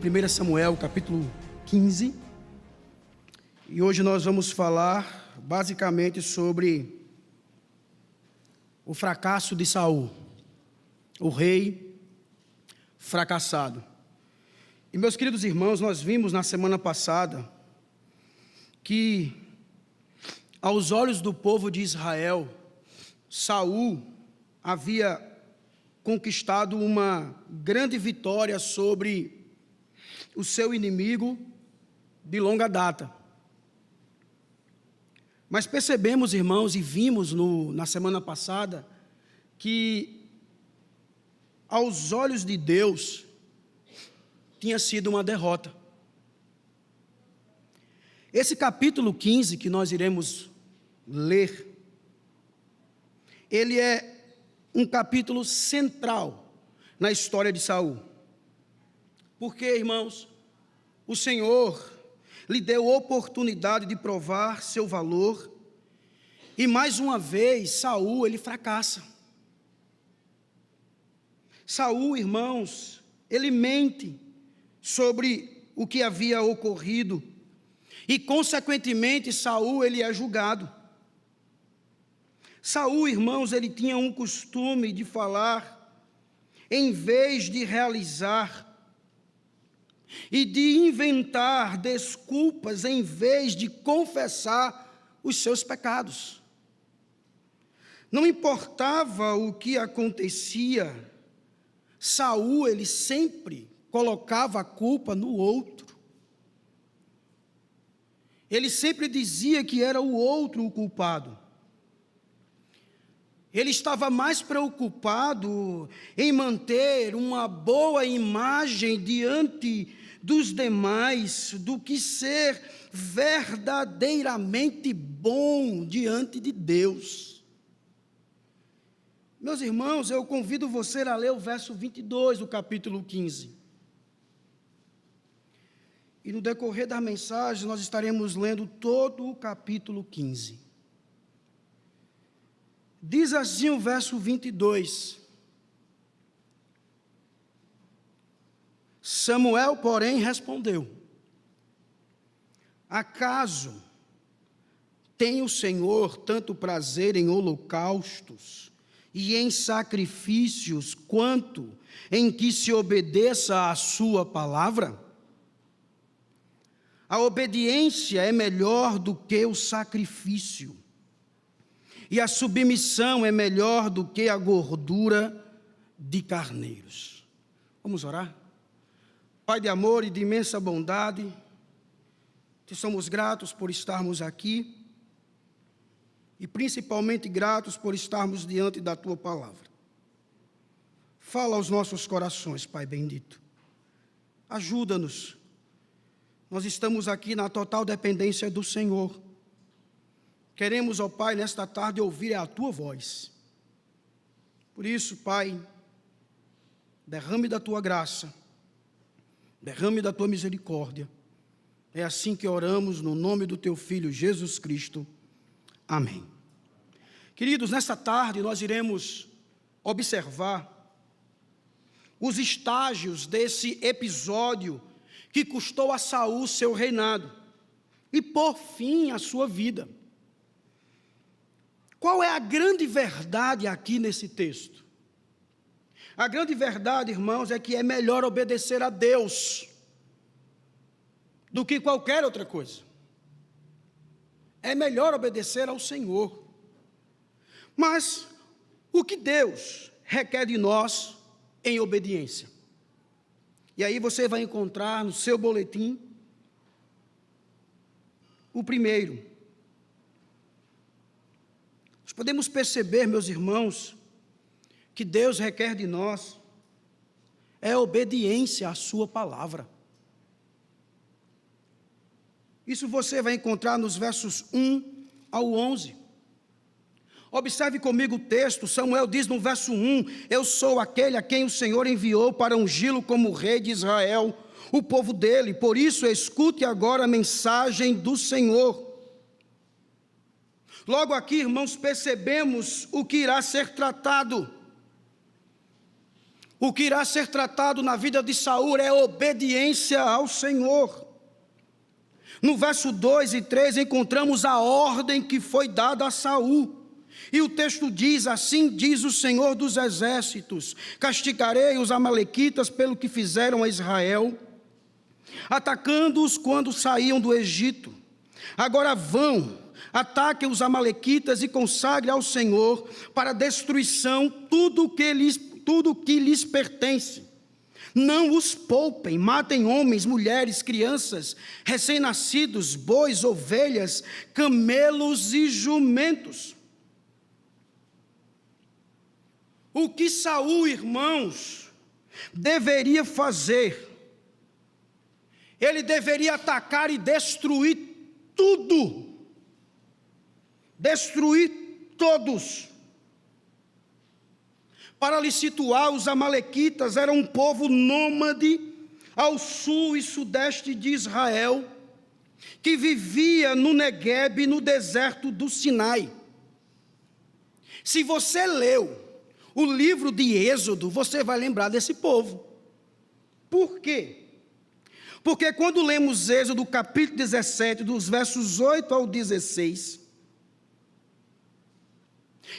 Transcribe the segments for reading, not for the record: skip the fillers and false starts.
1 Samuel, capítulo 15. E hoje nós vamos falar basicamente sobre o fracasso de Saul, o rei fracassado. E meus queridos irmãos, nós vimos na semana passada que aos olhos do povo de Israel, Saul havia conquistado uma grande vitória sobre o seu inimigo de longa data. Mas percebemos, irmãos, e vimos na semana passada, que aos olhos de Deus tinha sido uma derrota. Esse capítulo 15 que nós iremos ler, ele é um capítulo central na história de Saul. Porque, irmãos, o Senhor lhe deu oportunidade de provar seu valor, e mais uma vez Saul, ele fracassa. Saul, irmãos, ele mente sobre o que havia ocorrido, e consequentemente Saul, ele é julgado. Saul, irmãos, ele tinha um costume de falar em vez de realizar, e de inventar desculpas em vez de confessar os seus pecados. Não importava o que acontecia, Saul, ele sempre colocava a culpa no outro. Ele sempre dizia que era o outro o culpado. Ele estava mais preocupado em manter uma boa imagem diante dos demais do que ser verdadeiramente bom diante de Deus. Meus irmãos, eu convido você a ler o verso 22 do capítulo 15. E no decorrer da mensagem nós estaremos lendo todo o capítulo 15. Diz assim o verso 22. Samuel, porém, respondeu: acaso tem o Senhor tanto prazer em holocaustos e em sacrifícios, quanto em que se obedeça à sua palavra? A obediência é melhor do que o sacrifício, e a submissão é melhor do que a gordura de carneiros. Vamos orar? Pai de amor e de imensa bondade, te somos gratos por estarmos aqui, e principalmente gratos por estarmos diante da Tua palavra. Fala aos nossos corações, Pai bendito. Ajuda-nos. Nós estamos aqui na total dependência do Senhor. Queremos, ó Pai, nesta tarde ouvir a Tua voz. Por isso, Pai, derrame da Tua graça, derrame da Tua misericórdia. É assim que oramos no nome do Teu Filho Jesus Cristo. Amém. Queridos, nesta tarde nós iremos observar os estágios desse episódio que custou a Saul seu reinado e, por fim, a sua vida. Qual é a grande verdade aqui nesse texto? A grande verdade, irmãos, é que é melhor obedecer a Deus do que qualquer outra coisa. É melhor obedecer ao Senhor. Mas o que Deus requer de nós em obediência? E aí você vai encontrar no seu boletim o primeiro. Nós podemos perceber, meus irmãos, que Deus requer de nós é obediência à sua palavra. Isso você vai encontrar nos versos 1 ao 11. Observe comigo o texto. Samuel diz no verso 1: eu sou aquele a quem o Senhor enviou para ungí-lo como rei de Israel, o povo dele. Por isso, escute agora a mensagem do Senhor. Logo aqui, irmãos, percebemos o que irá ser tratado. O que irá ser tratado na vida de Saul é obediência ao Senhor. No verso 2 e 3 encontramos a ordem que foi dada a Saul. E o texto diz: assim diz o Senhor dos exércitos: castigarei os amalequitas pelo que fizeram a Israel, atacando-os quando saíam do Egito. Agora vão, ataquem os amalequitas e consagrem ao Senhor para destruição tudo que lhes pertence. Não os poupem, matem homens, mulheres, crianças, recém-nascidos, bois, ovelhas, camelos e jumentos. O que Saul, irmãos, deveria fazer? Ele deveria atacar e destruir tudo. Destruir todos. Para lhe situar, os amalequitas eram um povo nômade ao sul e sudeste de Israel, que vivia no Neguebe, no deserto do Sinai. Se você leu o livro de Êxodo, você vai lembrar desse povo. Por quê? Porque quando lemos Êxodo capítulo 17, dos versos 8 ao 16,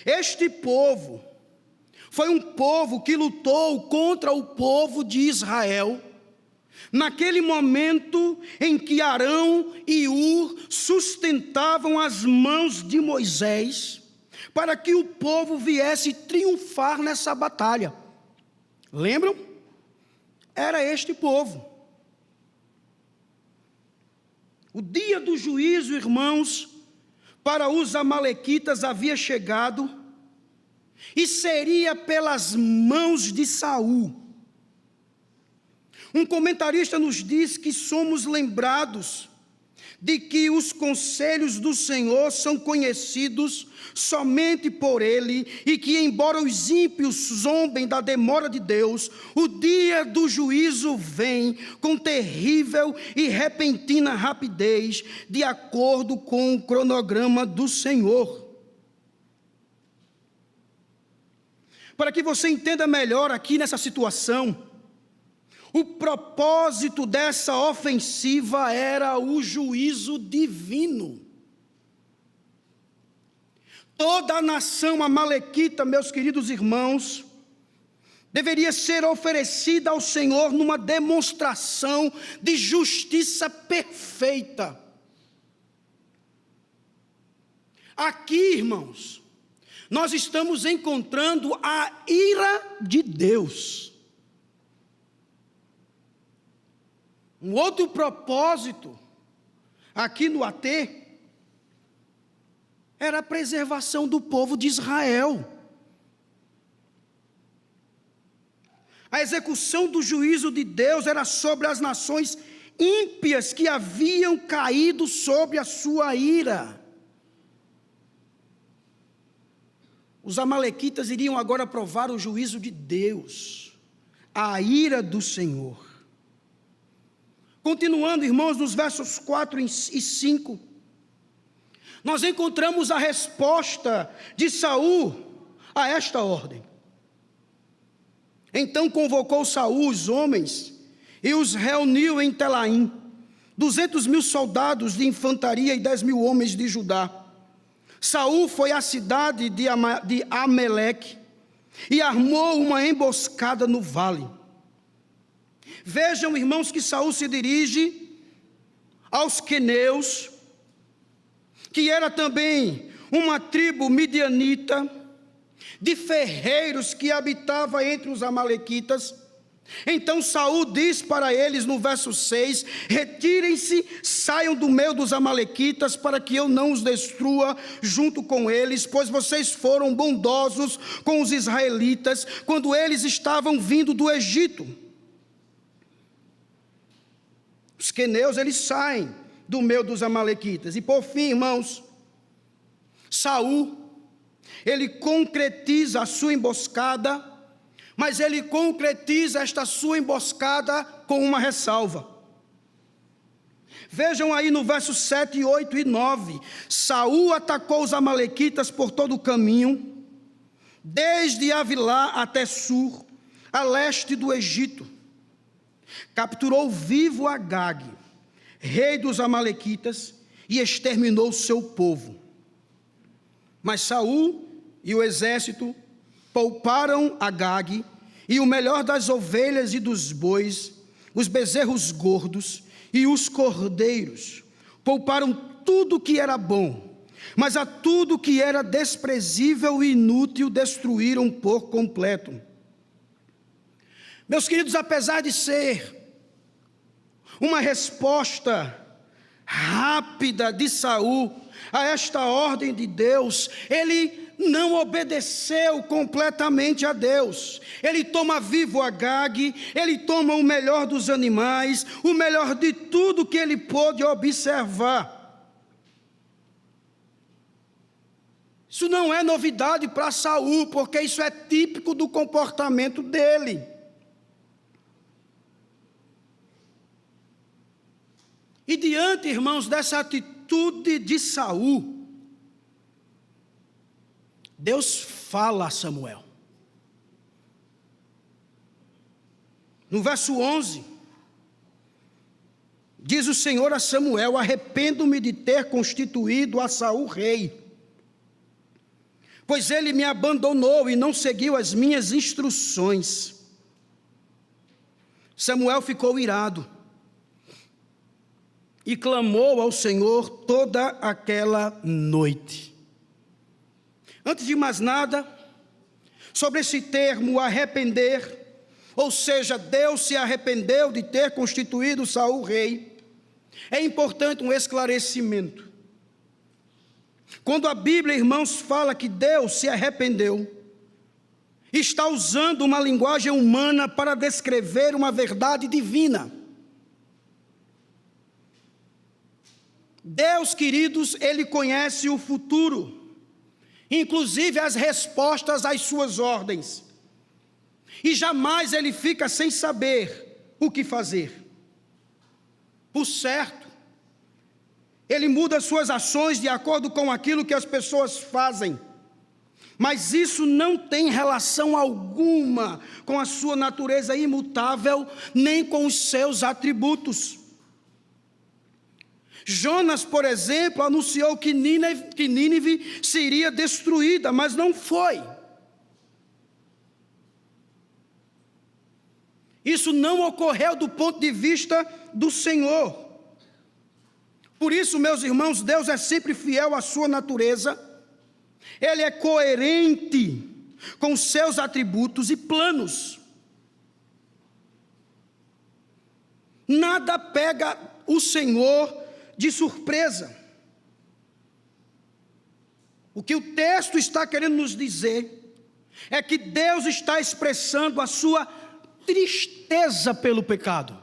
este povo foi um povo que lutou contra o povo de Israel, naquele momento em que Arão e Ur sustentavam as mãos de Moisés, para que o povo viesse triunfar nessa batalha. Lembram? Era este povo. O dia do juízo, irmãos, para os amalequitas havia chegado, e seria pelas mãos de Saul. Um comentarista nos diz que somos lembrados de que os conselhos do Senhor são conhecidos somente por Ele, e que, embora os ímpios zombem da demora de Deus, o dia do juízo vem com terrível e repentina rapidez, de acordo com o cronograma do Senhor. Para que você entenda melhor aqui nessa situação, o propósito dessa ofensiva era o juízo divino. Toda a nação amalequita, meus queridos irmãos, deveria ser oferecida ao Senhor numa demonstração de justiça perfeita. Aqui, irmãos, nós estamos encontrando a ira de Deus. Um outro propósito, aqui no AT, era a preservação do povo de Israel. A execução do juízo de Deus era sobre as nações ímpias que haviam caído sob a sua ira. Os amalequitas iriam agora provar o juízo de Deus, a ira do Senhor. Continuando, irmãos, nos versos 4 e 5, nós encontramos a resposta de Saul a esta ordem. Então convocou Saul os homens e os reuniu em Telaim, 200.000 soldados de infantaria e 10.000 homens de Judá. Saul foi à cidade de Amaleque e armou uma emboscada no vale. Vejam, irmãos, que Saul se dirige aos queneus, que era também uma tribo midianita, de ferreiros que habitava entre os amalequitas. Então Saul diz para eles no verso 6, retirem-se, saiam do meio dos amalequitas, para que eu não os destrua junto com eles, pois vocês foram bondosos com os israelitas, quando eles estavam vindo do Egito. Os queneus, eles saem do meio dos amalequitas. E por fim, irmãos, Saul, ele concretiza a sua emboscada, mas ele concretiza esta sua emboscada com uma ressalva. Vejam aí no verso 7, 8 e 9. Saul atacou os amalequitas por todo o caminho, desde Avilá até Sur, a leste do Egito, capturou vivo Agag, rei dos amalequitas, e exterminou o seu povo. Mas Saul e o exército pouparam Agag e o melhor das ovelhas e dos bois, os bezerros gordos e os cordeiros. Pouparam tudo que era bom, mas a tudo que era desprezível e inútil destruíram por completo. Meus queridos, apesar de ser uma resposta rápida de Saul a esta ordem de Deus, ele não obedeceu completamente a Deus. Ele toma vivo Agag, ele toma o melhor dos animais, o melhor de tudo que ele pôde observar. Isso não é novidade para Saul, porque isso é típico do comportamento dele. E diante, irmãos, dessa atitude de Saul, Deus fala a Samuel. No verso 11, diz o Senhor a Samuel: arrependo-me de ter constituído a Saul rei, pois ele me abandonou e não seguiu as minhas instruções. Samuel ficou irado e clamou ao Senhor toda aquela noite. Antes de mais nada, sobre esse termo arrepender, ou seja, Deus se arrependeu de ter constituído Saul rei, é importante um esclarecimento. Quando a Bíblia, irmãos, fala que Deus se arrependeu, está usando uma linguagem humana para descrever uma verdade divina. Deus, queridos, Ele conhece o futuro, inclusive as respostas às suas ordens, e jamais Ele fica sem saber o que fazer. Por certo, Ele muda suas ações de acordo com aquilo que as pessoas fazem, mas isso não tem relação alguma com a sua natureza imutável, nem com os seus atributos. Jonas, por exemplo, anunciou que Nínive seria destruída, mas não foi. Isso não ocorreu do ponto de vista do Senhor. Por isso, meus irmãos, Deus é sempre fiel à sua natureza, Ele é coerente com os seus atributos e planos. Nada pega o Senhor de surpresa. O que o texto está querendo nos dizer é que Deus está expressando a sua tristeza pelo pecado.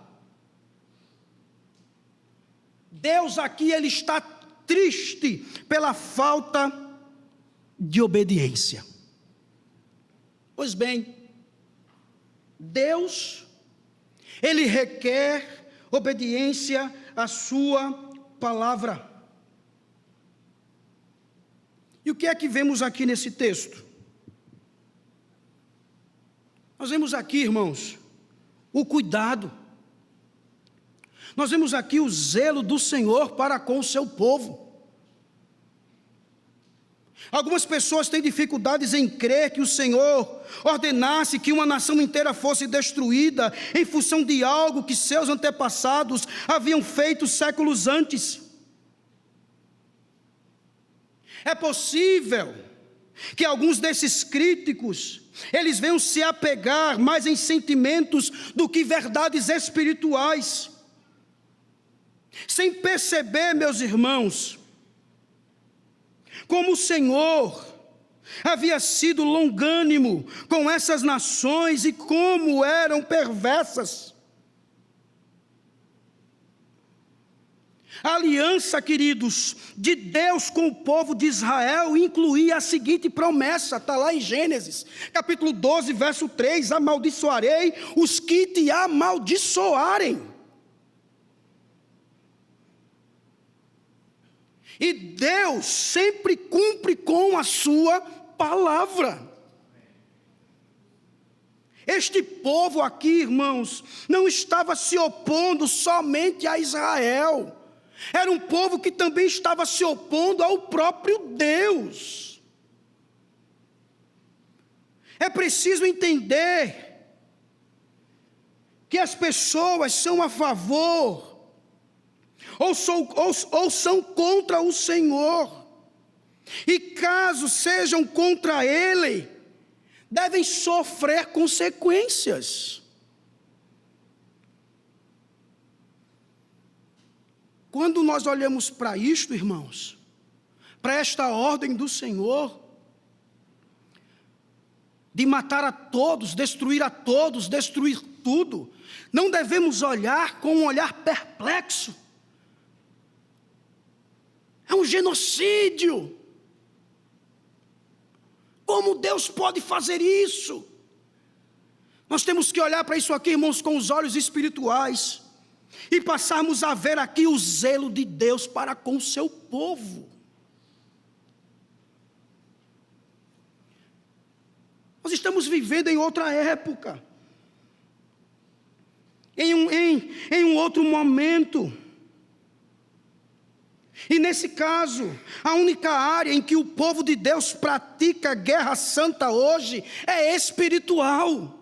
Deus aqui, Ele está triste pela falta de obediência. Pois bem, Deus, Ele requer obediência à sua palavra. E o que é que vemos aqui nesse texto? Nós vemos aqui, irmãos, o cuidado. Nós vemos aqui o zelo do Senhor para com o seu povo. Algumas pessoas têm dificuldades em crer que o Senhor ordenasse que uma nação inteira fosse destruída em função de algo que seus antepassados haviam feito séculos antes. É possível que alguns desses críticos, eles venham se apegar mais em sentimentos do que verdades espirituais, sem perceber, meus irmãos, como o Senhor havia sido longânimo com essas nações e como eram perversas. A aliança, queridos, de Deus com o povo de Israel incluía a seguinte promessa, está lá em Gênesis, capítulo 12, verso 3, amaldiçoarei os que te amaldiçoarem. E Deus sempre cumpre com a sua palavra. Este povo aqui, irmãos, não estava se opondo somente a Israel. Era um povo que também estava se opondo ao próprio Deus. É preciso entender que as pessoas são a favor ou são contra o Senhor. E caso sejam contra Ele, devem sofrer consequências. Quando nós olhamos para isto, irmãos, para esta ordem do Senhor, de matar a todos, destruir tudo, não devemos olhar com um olhar perplexo. É um genocídio. Como Deus pode fazer isso? Nós temos que olhar para isso aqui, irmãos, com os olhos espirituais e passarmos a ver aqui o zelo de Deus para com o seu povo. Nós estamos vivendo em outra época, em um outro momento. E nesse caso, a única área em que o povo de Deus pratica guerra santa hoje é espiritual.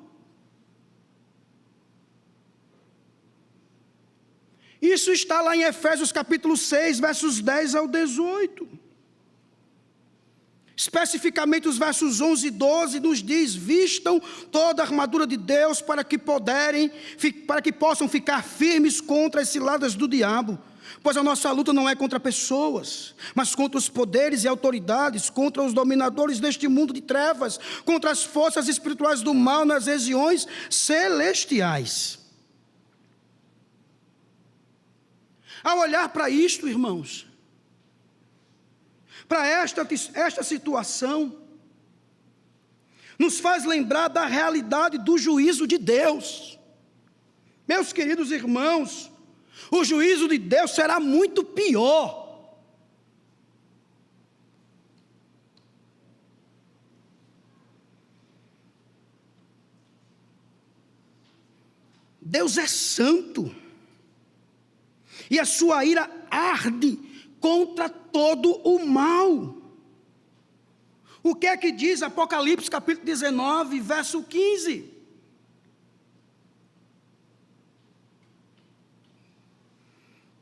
Isso está lá em Efésios capítulo 6, versos 10 ao 18. Especificamente os versos 11 e 12 nos diz: vistam toda a armadura de Deus para que possam ficar firmes contra as ciladas do diabo. Pois a nossa luta não é contra pessoas, mas contra os poderes e autoridades, contra os dominadores deste mundo de trevas, contra as forças espirituais do mal nas regiões celestiais. Ao olhar para isto, irmãos, para esta situação, nos faz lembrar da realidade do juízo de Deus. Meus queridos irmãos, o juízo de Deus será muito pior. Deus é santo, e a sua ira arde contra todo o mal. O que é que diz Apocalipse capítulo 19, verso 15?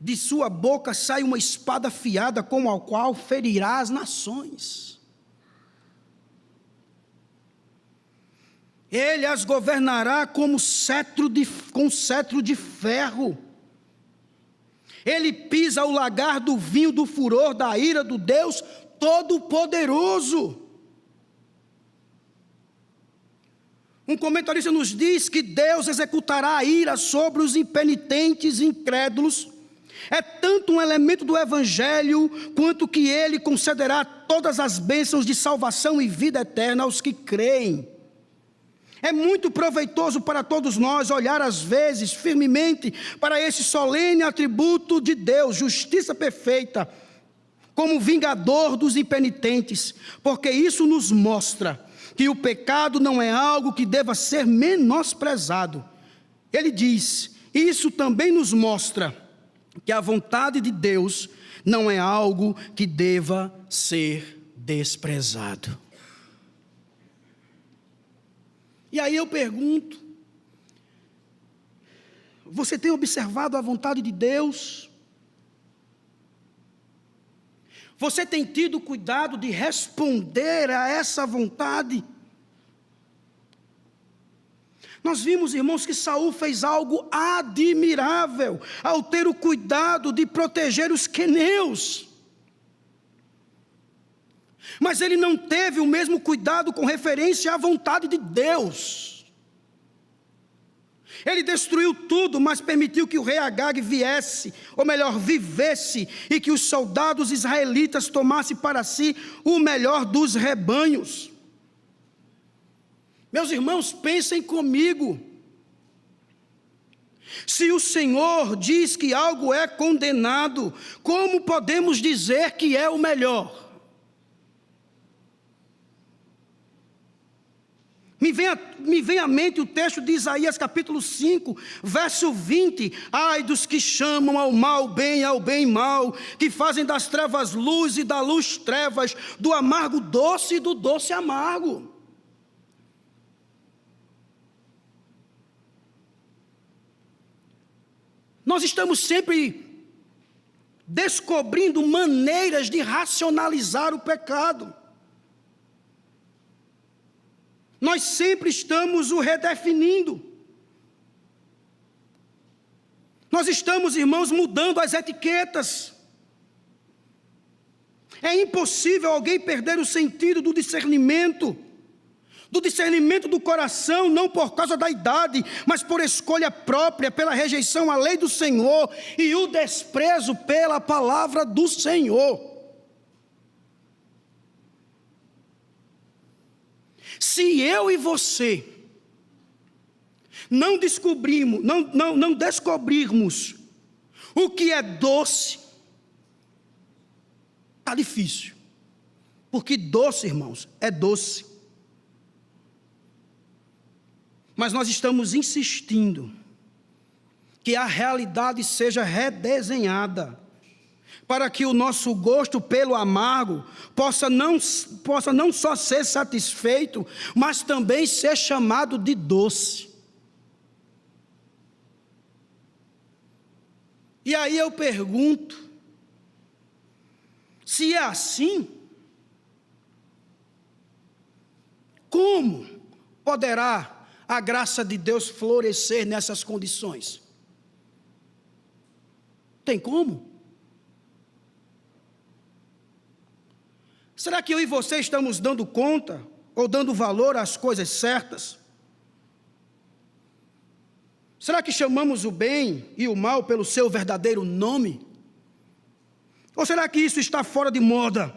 De sua boca sai uma espada afiada com a qual ferirá as nações. Ele as governará com cetro de ferro. Ele pisa o lagar do vinho do furor da ira do Deus Todo-Poderoso. Um comentarista nos diz que Deus executará a ira sobre os impenitentes e incrédulos. É tanto um elemento do Evangelho, quanto que Ele concederá todas as bênçãos de salvação e vida eterna aos que creem. É muito proveitoso para todos nós olhar às vezes firmemente para esse solene atributo de Deus, justiça perfeita, como vingador dos impenitentes, porque isso nos mostra que o pecado não é algo que deva ser menosprezado. Ele diz, isso também nos mostra que a vontade de Deus não é algo que deva ser desprezado. E aí eu pergunto, você tem observado a vontade de Deus? Você tem tido cuidado de responder a essa vontade? Nós vimos, irmãos, que Saul fez algo admirável ao ter o cuidado de proteger os queneus. Mas ele não teve o mesmo cuidado com referência à vontade de Deus. Ele destruiu tudo, mas permitiu que o rei Agag viesse, ou melhor, vivesse, e que os soldados israelitas tomassem para si o melhor dos rebanhos. Meus irmãos, pensem comigo. Se o Senhor diz que algo é condenado, como podemos dizer que é o melhor? Me vem à mente o texto de Isaías capítulo 5, verso 20. Ai dos que chamam ao mal mal, que fazem das trevas luz e da luz trevas, do amargo doce e do doce amargo. Nós estamos sempre descobrindo maneiras de racionalizar o pecado. Nós sempre estamos o redefinindo. Nós estamos, irmãos, mudando as etiquetas. É impossível alguém perder o sentido do discernimento do coração, não por causa da idade, mas por escolha própria, pela rejeição à lei do Senhor e o desprezo pela palavra do Senhor. Se eu e você não descobrirmos o que é doce, está difícil. Porque doce, irmãos, é doce. Mas nós estamos insistindo que a realidade seja redesenhada, para que o nosso gosto pelo amargo possa não só ser satisfeito, mas também ser chamado de doce. E aí eu pergunto, se é assim, como poderá a graça de Deus florescer nessas condições? Tem como? Será que eu e você estamos dando conta ou dando valor às coisas certas? Será que chamamos o bem e o mal pelo seu verdadeiro nome? Ou será que isso está fora de moda?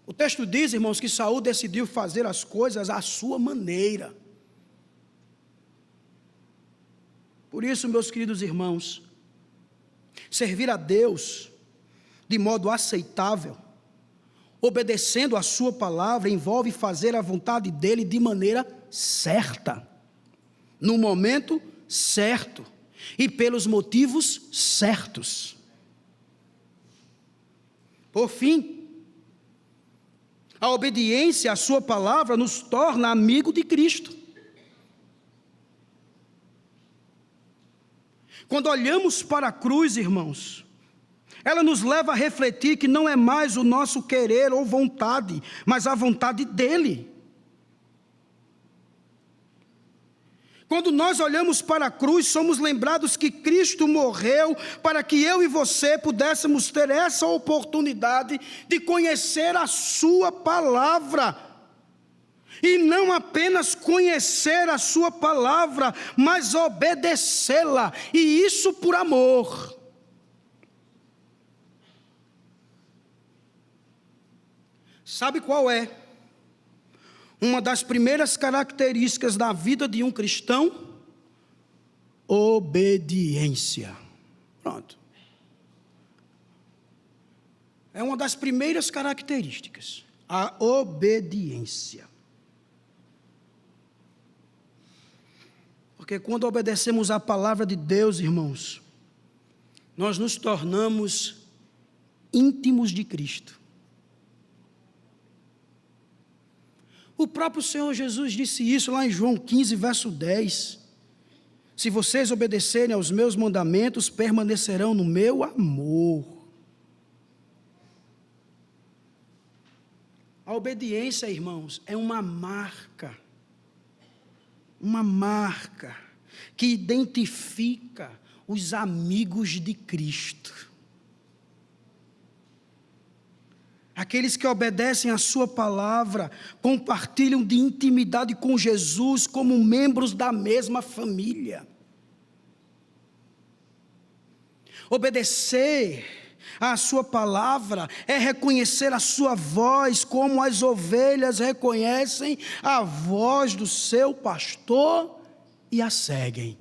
O texto diz, irmãos, que Saul decidiu fazer as coisas à sua maneira. Por isso, meus queridos irmãos, servir a Deus de modo aceitável, obedecendo a sua palavra, envolve fazer a vontade dele de maneira certa, no momento certo e pelos motivos certos. Por fim, a obediência à sua palavra nos torna amigo de Cristo. Quando olhamos para a cruz, irmãos, ela nos leva a refletir que não é mais o nosso querer ou vontade, mas a vontade dele. Quando nós olhamos para a cruz, somos lembrados que Cristo morreu para que eu e você pudéssemos ter essa oportunidade de conhecer a sua palavra. E não apenas conhecer a sua palavra, mas obedecê-la, e isso por amor. Sabe qual é uma das primeiras características da vida de um cristão? Obediência. Pronto. É uma das primeiras características, a obediência. Porque quando obedecemos à palavra de Deus, irmãos, nós nos tornamos íntimos de Cristo. O próprio Senhor Jesus disse isso lá em João 15, verso 10. Se vocês obedecerem aos meus mandamentos, permanecerão no meu amor. A obediência, irmãos, é uma marca que identifica os amigos de Cristo. Aqueles que obedecem à sua palavra, compartilham de intimidade com Jesus como membros da mesma família. Obedecer à sua palavra é reconhecer a sua voz, como as ovelhas reconhecem a voz do seu pastor e a seguem.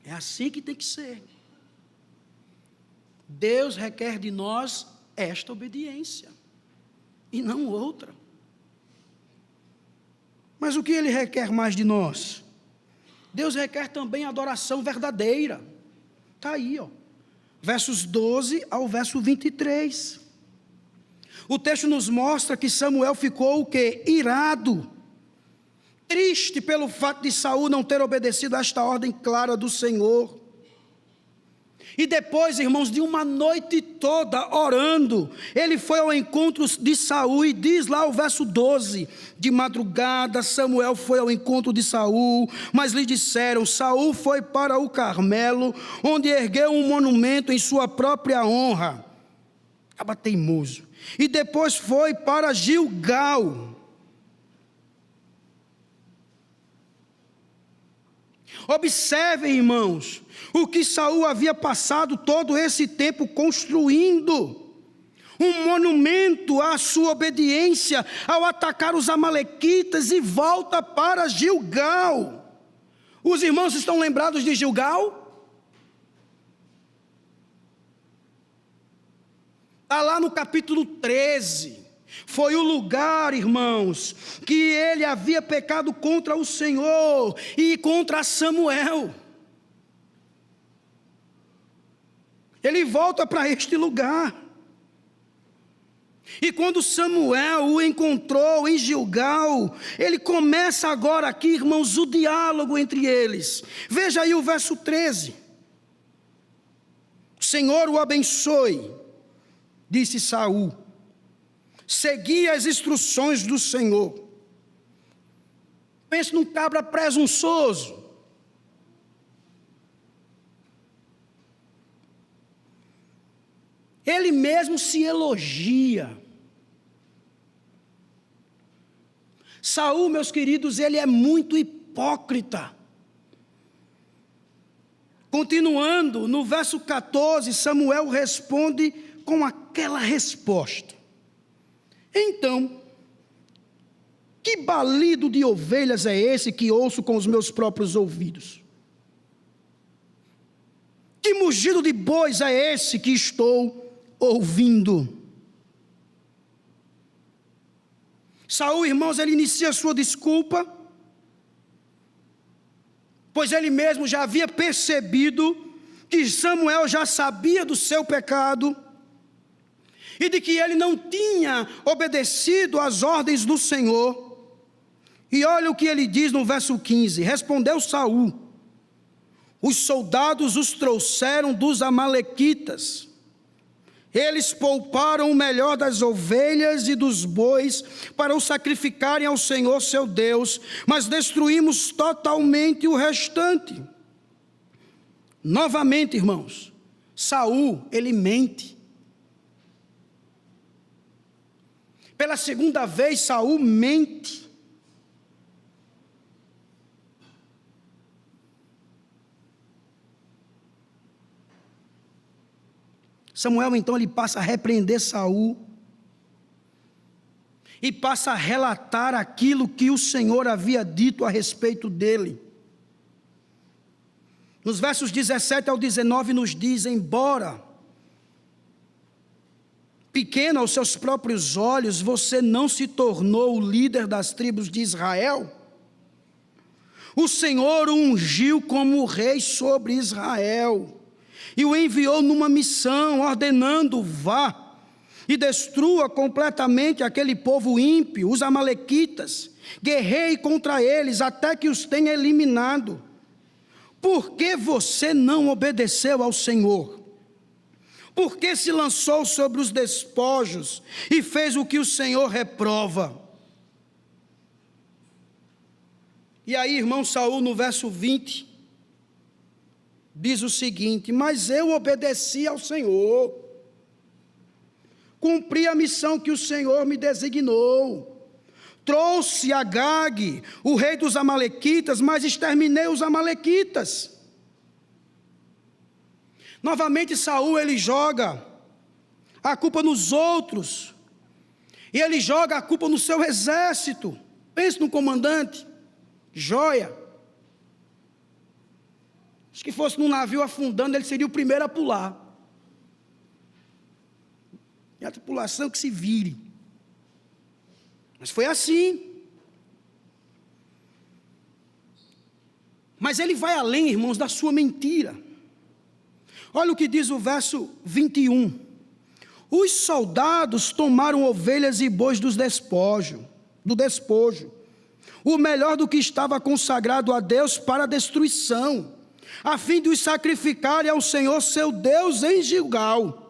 É assim que tem que ser. Deus requer de nós esta obediência. e não outra. Mas o que Ele requer mais de nós? Deus requer também adoração verdadeira. Está aí, ó. Versos 12 ao verso 23. O texto nos mostra que Samuel ficou o quê? Irado, triste pelo fato de Saul não ter obedecido a esta ordem clara do Senhor. E depois, irmãos, de uma noite toda orando, ele foi ao encontro de Saul, e diz lá o verso 12: de madrugada Samuel foi ao encontro de Saul, mas lhe disseram: Saul foi para o Carmelo, onde ergueu um monumento em sua própria honra. Acaba teimoso. E depois foi para Gilgal. Observem, irmãos, o que Saul havia passado todo esse tempo construindo um monumento à sua obediência ao atacar os amalequitas, e volta para Gilgal. Os irmãos estão lembrados de Gilgal? Está lá no capítulo 13. Foi o lugar, irmãos, que ele havia pecado contra o Senhor e contra Samuel. Ele volta para este lugar. E quando Samuel o encontrou em Gilgal, ele começa agora aqui, irmãos, o diálogo entre eles. Veja aí o verso 13. O Senhor o abençoe, disse Saul. Segui as instruções do Senhor. Pense num cabra presunçoso. Ele mesmo se elogia. Saul, meus queridos, ele é muito hipócrita. Continuando, no verso 14, Samuel responde com aquela resposta: então, que balido de ovelhas é esse que ouço com os meus próprios ouvidos? Que mugido de bois é esse que estou ouvindo? Saul, irmãos, ele inicia a sua desculpa, pois ele mesmo já havia percebido que Samuel já sabia do seu pecado, e de que ele não tinha obedecido às ordens do Senhor. E olha o que ele diz no verso 15: respondeu Saul: os soldados os trouxeram dos amalequitas, eles pouparam o melhor das ovelhas e dos bois para o sacrificarem ao Senhor seu Deus, mas destruímos totalmente o restante. Novamente, irmãos, Saul, ele mente. Pela segunda vez, Saul mente. Samuel, então, ele passa a repreender Saul e passa a relatar aquilo que o Senhor havia dito a respeito dele. Nos versos 17 ao 19 nos diz: embora pequeno aos seus próprios olhos, você não se tornou o líder das tribos de Israel. O Senhor o ungiu como rei sobre Israel e o enviou numa missão, ordenando: vá e destrua completamente aquele povo ímpio, os amalequitas, guerreie contra eles até que os tenha eliminado. Por que você não obedeceu ao Senhor? Por que se lançou sobre os despojos e fez o que o Senhor reprova? E aí, irmão Saul, no verso 20, diz o seguinte: mas eu obedeci ao Senhor, cumpri a missão que o Senhor me designou, trouxe Agag, o rei dos amalequitas, mas exterminei os amalequitas. Novamente Saul, ele joga a culpa nos outros, e ele joga a culpa no seu exército. Pense no comandante, Joia. Acho que fosse num navio afundando, ele seria o primeiro a pular. E a tripulação que se vire. Mas foi assim. Mas ele vai além, irmãos, da sua mentira. Olha o que diz o verso 21. Os soldados tomaram ovelhas e bois do despojo, o melhor do que estava consagrado a Deus para a destruição, a fim de os sacrificarem ao Senhor seu Deus em Gilgal.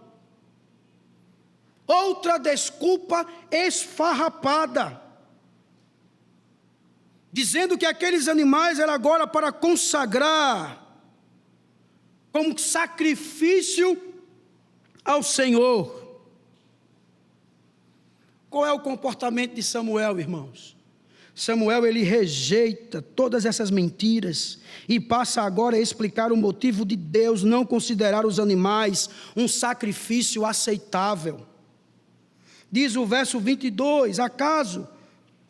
Outra desculpa esfarrapada, dizendo que aqueles animais eram agora para consagrar como sacrifício ao Senhor. Qual é o comportamento de Samuel, irmãos? Samuel, ele rejeita todas essas mentiras e passa agora a explicar o motivo de Deus não considerar os animais um sacrifício aceitável. Diz o verso 22, acaso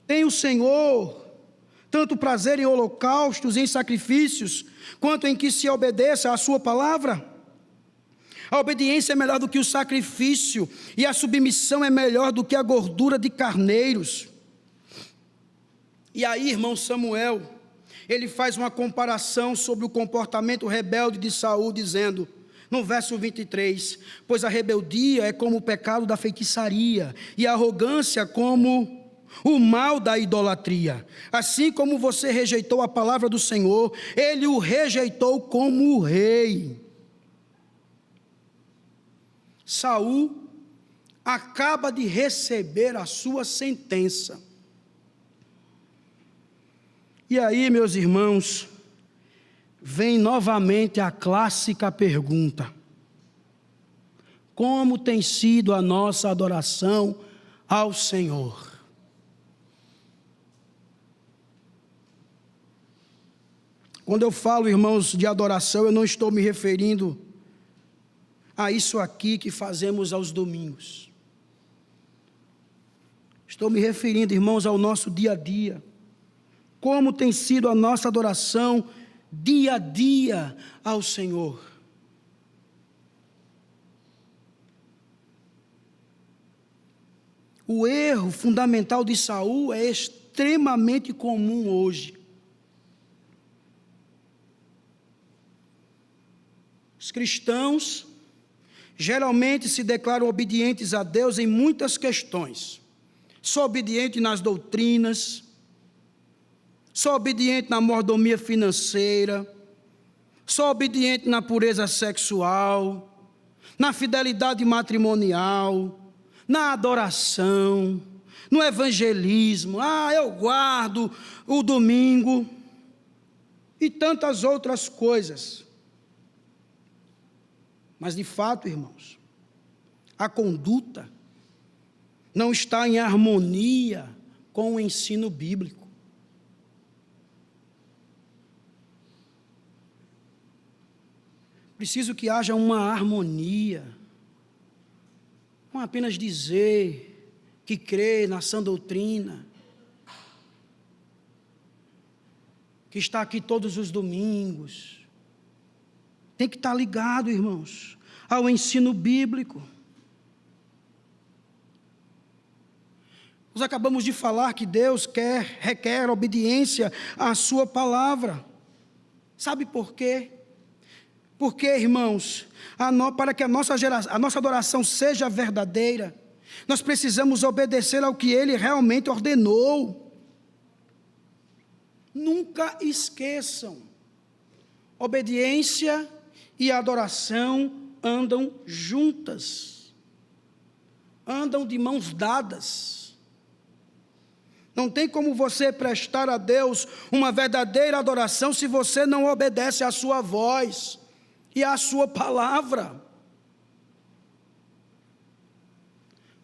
tem o Senhor tanto prazer em holocaustos e em sacrifícios, quanto em que se obedeça à sua palavra? A obediência é melhor do que o sacrifício, e a submissão é melhor do que a gordura de carneiros. E aí, irmão Samuel, ele faz uma comparação sobre o comportamento rebelde de Saul, dizendo, no verso 23, pois a rebeldia é como o pecado da feitiçaria, e a arrogância como o mal da idolatria. Assim como você rejeitou a palavra do Senhor, ele o rejeitou como o rei. Saul acaba de receber a sua sentença. E aí, meus irmãos, vem novamente a clássica pergunta: como tem sido a nossa adoração ao Senhor? Quando eu falo, irmãos, de adoração, eu não estou me referindo a isso aqui que fazemos aos domingos. Estou me referindo, irmãos, ao nosso dia a dia. Como tem sido a nossa adoração dia a dia ao Senhor. O erro fundamental de Saul é extremamente comum hoje. Os cristãos geralmente se declaram obedientes a Deus em muitas questões. Sou obediente nas doutrinas, sou obediente na mordomia financeira, sou obediente na pureza sexual, na fidelidade matrimonial, na adoração, no evangelismo. Eu guardo o domingo e tantas outras coisas. Mas, de fato, irmãos, a conduta não está em harmonia com o ensino bíblico. Preciso que haja uma harmonia, não apenas dizer que crê na sã doutrina, que está aqui todos os domingos. Tem que estar ligado, irmãos, ao ensino bíblico. Nós acabamos de falar que Deus requer obediência à sua palavra. Sabe por quê? Porque, irmãos, para que a nossa adoração seja verdadeira, nós precisamos obedecer ao que Ele realmente ordenou. Nunca esqueçam, obediência e adoração andam juntas, andam de mãos dadas. Não tem como você prestar a Deus uma verdadeira adoração se você não obedece à sua voz e à sua palavra.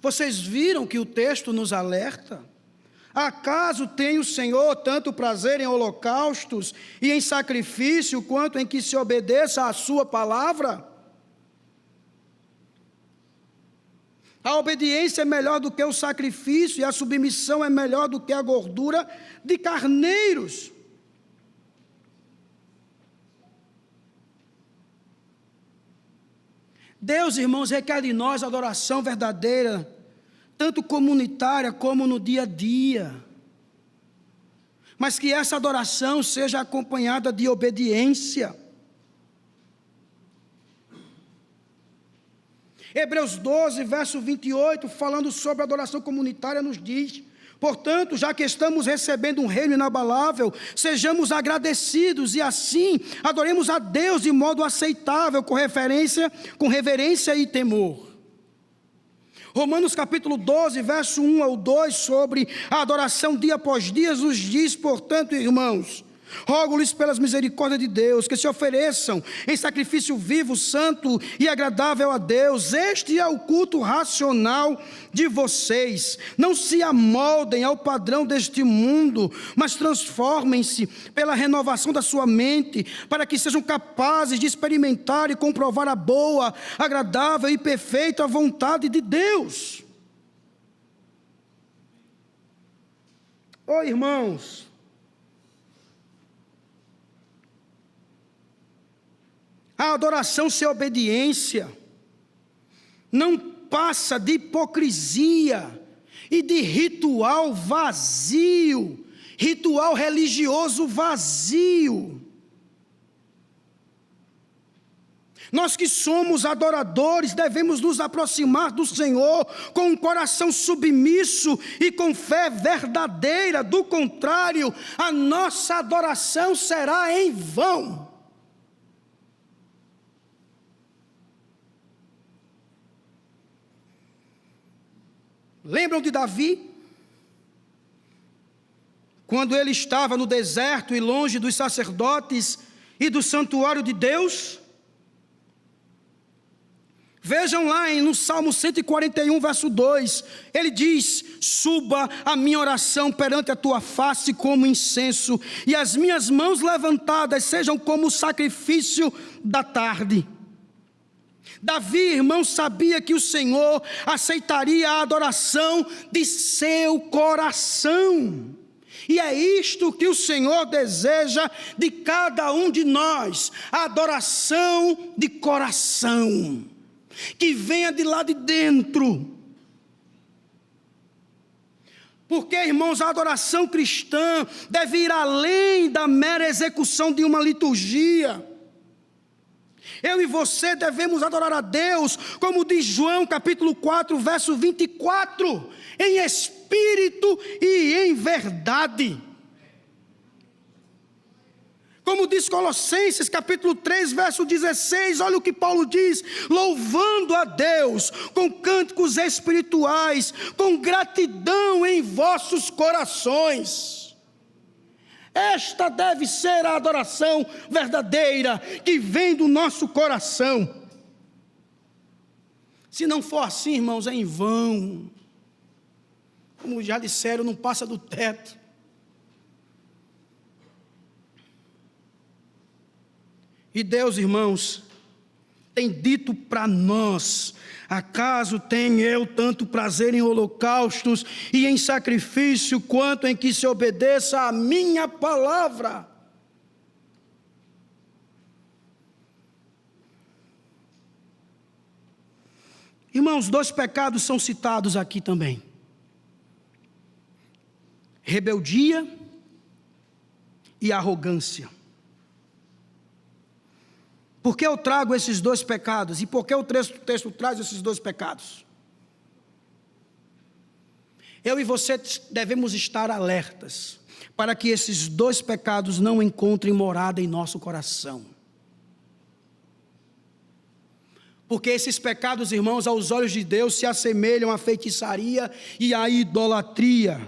Vocês viram que o texto nos alerta? Acaso tem o Senhor tanto prazer em holocaustos e em sacrifício, quanto em que se obedeça à sua palavra? A obediência é melhor do que o sacrifício, e a submissão é melhor do que a gordura de carneiros. Deus, irmãos, requer de nós adoração verdadeira, tanto comunitária como no dia a dia. Mas que essa adoração seja acompanhada de obediência. Hebreus 12, verso 28, falando sobre a adoração comunitária, nos diz: portanto, já que estamos recebendo um reino inabalável, sejamos agradecidos e assim adoremos a Deus de modo aceitável, com reverência e temor. Romanos capítulo 12, verso 1 ao 2, sobre a adoração dia após dia, nos diz: portanto, irmãos, rogo-lhes pelas misericórdias de Deus, que se ofereçam em sacrifício vivo, santo e agradável a Deus. Este é o culto racional de vocês. Não se amoldem ao padrão deste mundo, mas transformem-se pela renovação da sua mente, para que sejam capazes de experimentar e comprovar a boa, agradável e perfeita vontade de Deus. Irmãos, a adoração sem obediência não passa de hipocrisia e de ritual vazio, ritual religioso vazio. Nós que somos adoradores devemos nos aproximar do Senhor com um coração submisso e com fé verdadeira. Do contrário, a nossa adoração será em vão. Lembram de Davi? Quando ele estava no deserto e longe dos sacerdotes e do santuário de Deus? Vejam lá no Salmo 141, verso 2, ele diz: suba a minha oração perante a tua face como incenso, e as minhas mãos levantadas sejam como o sacrifício da tarde. Davi, irmão, sabia que o Senhor aceitaria a adoração de seu coração. E é isto que o Senhor deseja de cada um de nós: a adoração de coração, que venha de lá de dentro. Porque, irmãos, a adoração cristã deve ir além da mera execução de uma liturgia. Eu e você devemos adorar a Deus, como diz João capítulo 4, verso 24, em espírito e em verdade. Como diz Colossenses capítulo 3, verso 16, olha o que Paulo diz: louvando a Deus com cânticos espirituais, com gratidão em vossos corações. Esta deve ser a adoração verdadeira que vem do nosso coração. Se não for assim, irmãos, é em vão. Como já disseram, não passa do teto. E Deus, irmãos, tem dito para nós: acaso tenho eu tanto prazer em holocaustos e em sacrifício, quanto em que se obedeça a minha palavra? Irmãos, 2 pecados são citados aqui também: rebeldia e arrogância. Por que eu trago esses 2 pecados? E por que o texto traz esses 2 pecados? Eu e você devemos estar alertas para que esses 2 pecados não encontrem morada em nosso coração. Porque esses pecados, irmãos, aos olhos de Deus se assemelham à feitiçaria e à idolatria.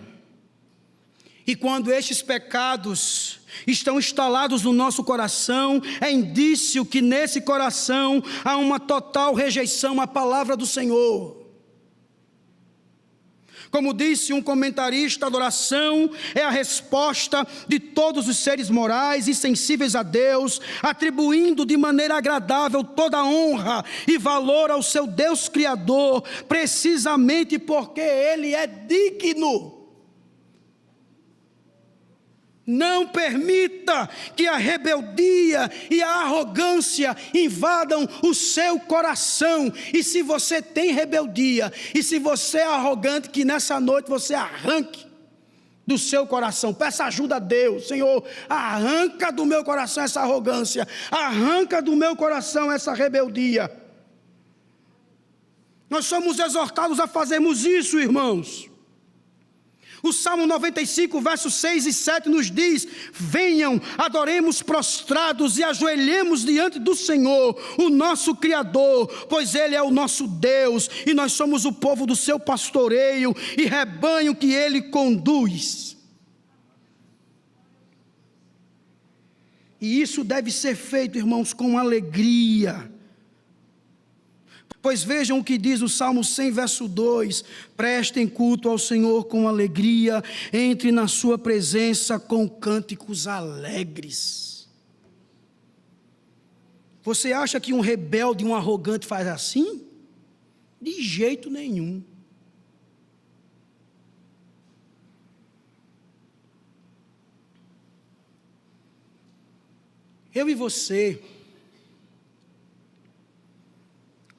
E quando estes pecados estão instalados no nosso coração, é indício que nesse coração há uma total rejeição à palavra do Senhor. Como disse um comentarista, a adoração é a resposta de todos os seres morais e sensíveis a Deus, atribuindo de maneira agradável toda a honra e valor ao seu Deus Criador, precisamente porque Ele é digno. Não permita que a rebeldia e a arrogância invadam o seu coração. E se você tem rebeldia, e se você é arrogante, que nessa noite você arranque do seu coração. Peça ajuda a Deus. Senhor, arranca do meu coração essa arrogância, arranca do meu coração essa rebeldia. Nós somos exortados a fazermos isso, irmãos. O Salmo 95, versos 6 e 7 nos diz: venham, adoremos prostrados e ajoelhemos diante do Senhor, o nosso Criador, pois Ele é o nosso Deus, e nós somos o povo do seu pastoreio e rebanho que Ele conduz. E isso deve ser feito, irmãos, com alegria. Pois vejam o que diz o Salmo 100, verso 2: prestem culto ao Senhor com alegria, entre na sua presença com cânticos alegres. Você acha que um rebelde, um arrogante faz assim? De jeito nenhum. Eu e você,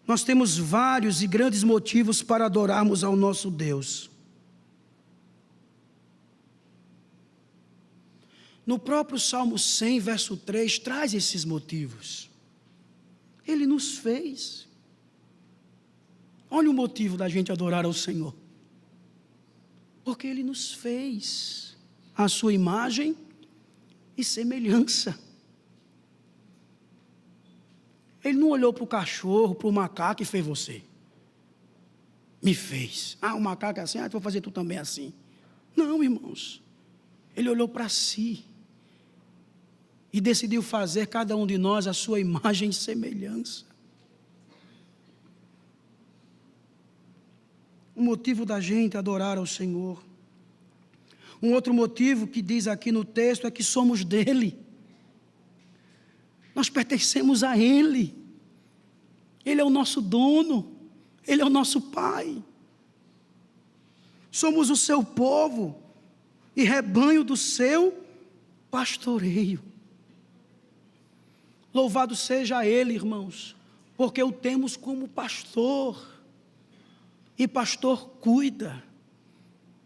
nós temos vários e grandes motivos para adorarmos ao nosso Deus. No próprio Salmo 100, verso 3, traz esses motivos. Ele nos fez. Olha o motivo da gente adorar ao Senhor. Porque Ele nos fez à sua imagem e semelhança. Ele não olhou para o cachorro, para o macaco e fez você. Me fez. O macaco é assim, vou fazer tu também assim. Não, irmãos. Ele olhou para si e decidiu fazer cada um de nós a sua imagem e semelhança. O motivo da gente adorar ao Senhor. Um outro motivo que diz aqui no texto é que somos dele. Nós pertencemos a Ele. Ele é o nosso dono. Ele é o nosso Pai. Somos o seu povo e rebanho do seu pastoreio. Louvado seja Ele, irmãos, porque o temos como pastor. E pastor cuida,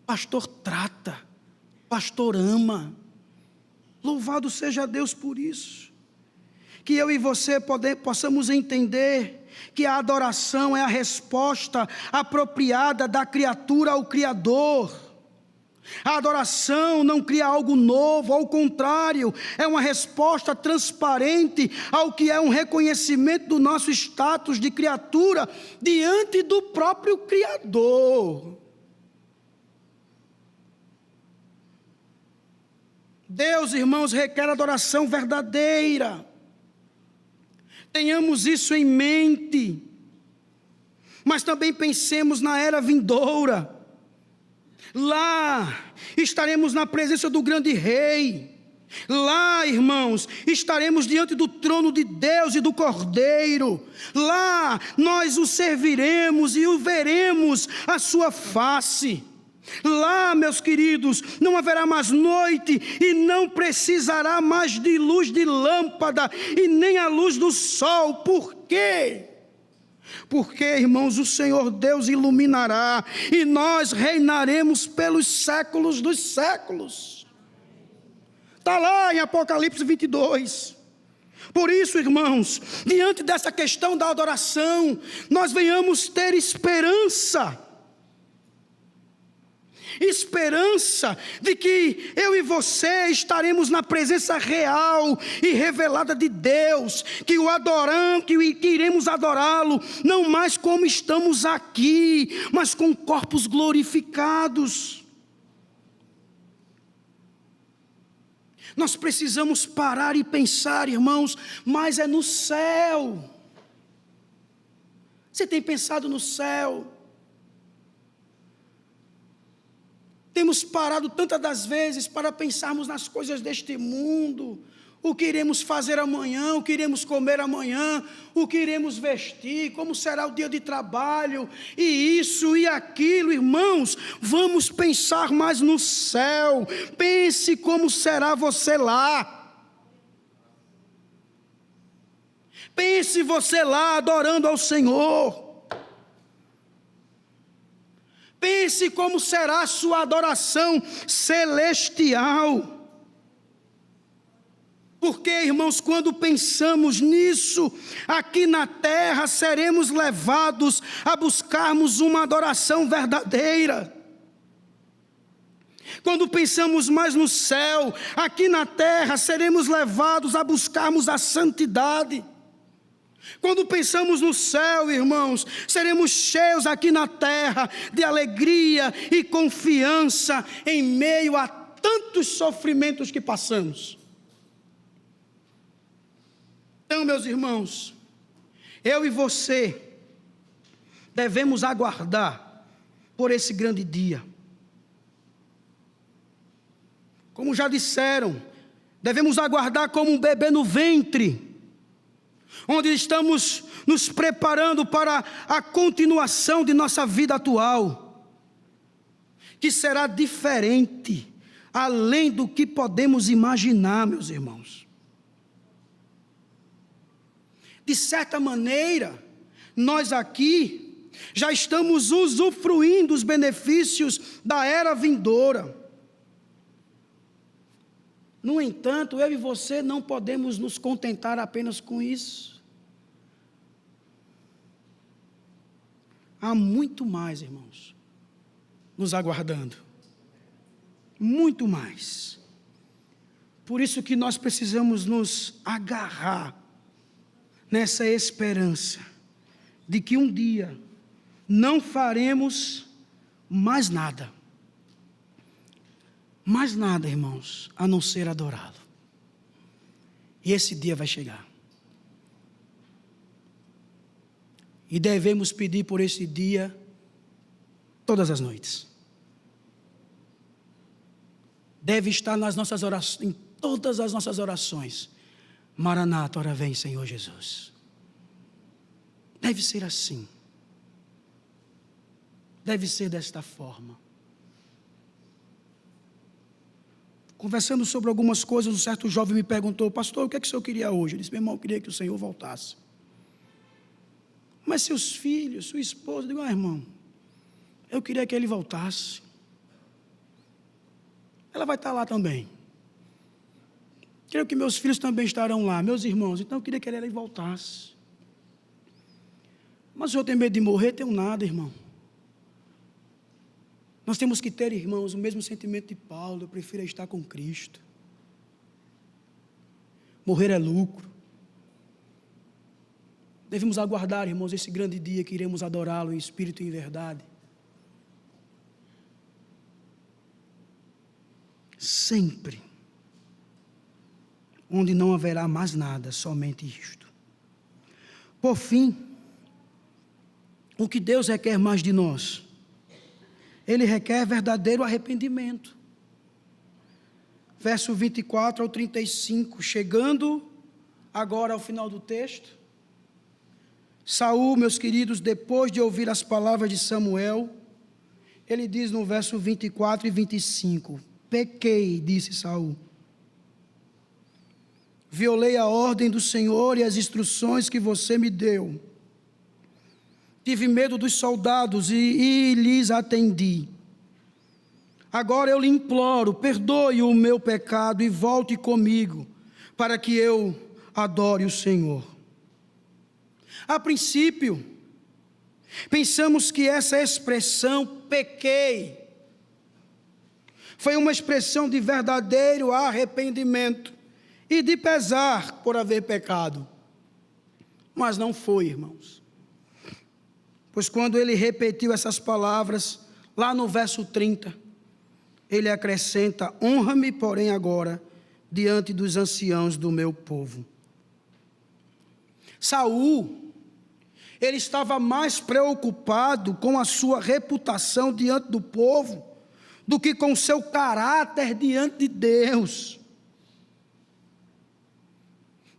pastor trata, pastor ama. Louvado seja Deus por isso. Que eu e você possamos entender que a adoração é a resposta apropriada da criatura ao Criador. A adoração não cria algo novo, ao contrário, é uma resposta transparente ao que é um reconhecimento do nosso status de criatura diante do próprio Criador. Deus, irmãos, requer adoração verdadeira. Tenhamos isso em mente, mas também pensemos na era vindoura. Lá estaremos na presença do grande rei. Lá, irmãos, estaremos diante do trono de Deus e do Cordeiro. Lá nós o serviremos e o veremos a sua face. Lá, meus queridos, não haverá mais noite e não precisará mais de luz de lâmpada e nem a luz do sol. Por quê? Porque, irmãos, o Senhor Deus iluminará e nós reinaremos pelos séculos dos séculos. Está lá em Apocalipse 22. Por isso, irmãos, diante dessa questão da adoração, nós venhamos ter esperança. Esperança de que eu e você estaremos na presença real e revelada de Deus, que o adoramos, que iremos adorá-lo, não mais como estamos aqui, mas com corpos glorificados. Nós precisamos parar e pensar, irmãos, mas é no céu. Você tem pensado no céu? Temos parado tantas das vezes para pensarmos nas coisas deste mundo, o que iremos fazer amanhã, o que iremos comer amanhã, o que iremos vestir, como será o dia de trabalho, e isso e aquilo, irmãos. Vamos pensar mais no céu. Pense como será você lá. Pense você lá adorando ao Senhor. Pense como será a sua adoração celestial. Porque, irmãos, quando pensamos nisso, aqui na terra seremos levados a buscarmos uma adoração verdadeira. Quando pensamos mais no céu, aqui na terra seremos levados a buscarmos a santidade. Quando pensamos no céu, irmãos, seremos cheios aqui na terra de alegria e confiança em meio a tantos sofrimentos que passamos. Então, meus irmãos, eu e você devemos aguardar por esse grande dia. Como já disseram, devemos aguardar como um bebê no ventre, onde estamos nos preparando para a continuação de nossa vida atual, que será diferente, além do que podemos imaginar, meus irmãos. De certa maneira, nós aqui já estamos usufruindo os benefícios da era vindoura. No entanto, eu e você não podemos nos contentar apenas com isso. Há muito mais, irmãos, nos aguardando. Muito mais. Por isso que nós precisamos nos agarrar nessa esperança de que um dia não faremos mais nada. Mais nada, irmãos, a não ser adorá-lo. E esse dia vai chegar. E devemos pedir por esse dia todas as noites. Deve estar nas nossas orações, em todas as nossas orações. Maranata, ora vem, Senhor Jesus. Deve ser assim. Deve ser desta forma. Conversando sobre algumas coisas, um certo jovem me perguntou: pastor, o que é que o senhor queria hoje? Eu disse: meu irmão, eu queria que o Senhor voltasse. Mas seus filhos, sua esposa? Eu digo: irmão, eu queria que ele voltasse. Ela vai estar lá também. Creio que meus filhos também estarão lá, meus irmãos. Então eu queria que ele voltasse. Mas o senhor tem medo de morrer? Tenho nada, irmão. Nós temos que ter, irmãos, o mesmo sentimento de Paulo: eu prefiro estar com Cristo. Morrer é lucro. Devemos aguardar, irmãos, esse grande dia que iremos adorá-lo em espírito e em verdade. Sempre. Onde não haverá mais nada, somente isto. Por fim, o que Deus requer mais de nós? Ele requer verdadeiro arrependimento. Verso 24 ao 35, chegando agora ao final do texto. Saul, meus queridos, depois de ouvir as palavras de Samuel, ele diz no verso 24 e 25, pequei, disse Saul. Violei a ordem do Senhor e as instruções que você me deu. Tive medo dos soldados e lhes atendi. Agora eu lhe imploro, perdoe o meu pecado e volte comigo, para que eu adore o Senhor. A princípio, pensamos que essa expressão, pequei, foi uma expressão de verdadeiro arrependimento e de pesar por haver pecado. Mas não foi, irmãos. Pois quando ele repetiu essas palavras, lá no verso 30, ele acrescenta: honra-me, porém, agora, diante dos anciãos do meu povo. Saul, ele estava mais preocupado com a sua reputação diante do povo, do que com seu caráter diante de Deus.